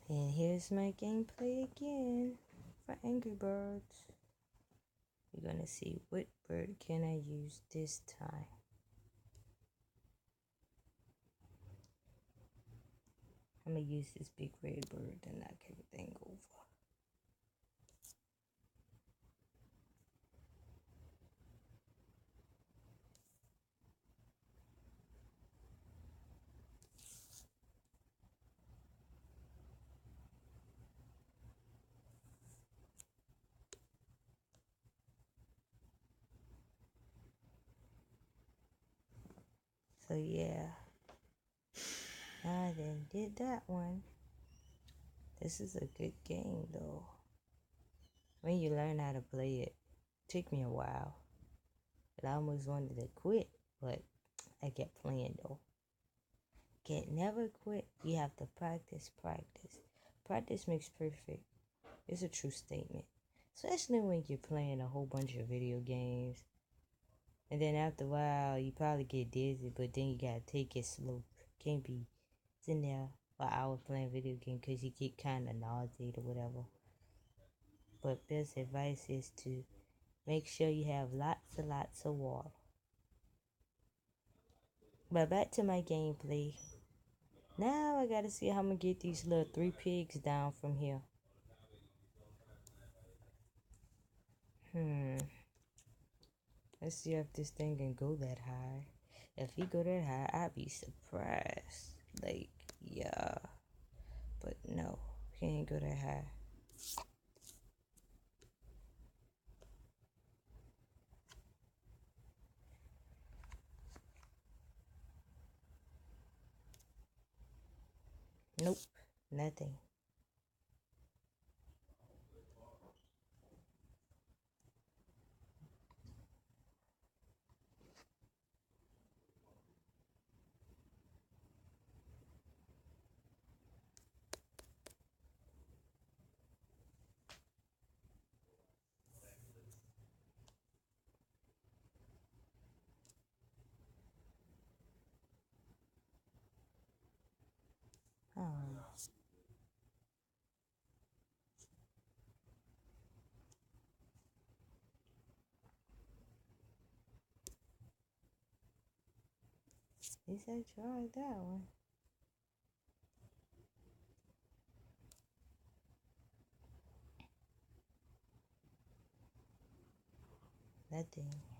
And here's my gameplay again for Angry Birds. We're gonna see what bird can I use this time. I'm gonna use this big red bird to knock everything over. So yeah, I then did that one. This is a good game though. When you learn how to play it, took me a while. And I almost wanted to quit, but I kept playing though. Can't never quit. You have to practice, practice. Practice makes perfect. It's a true statement. Especially when you're playing a whole bunch of video games. And then after a while, you probably get dizzy, but then you gotta take it slow. Can't be sitting there for hours playing video game because you get kind of nauseated or whatever. But best advice is to make sure you have lots and lots of water. But back to my gameplay. Now I gotta see how I'm gonna get these little 3 pigs down from here. Let's see if this thing can go that high. If he go that high, I'd be surprised. Like, yeah. But no, he ain't go that high. Nope, nothing. Oh. At least I tried that one. Nothing.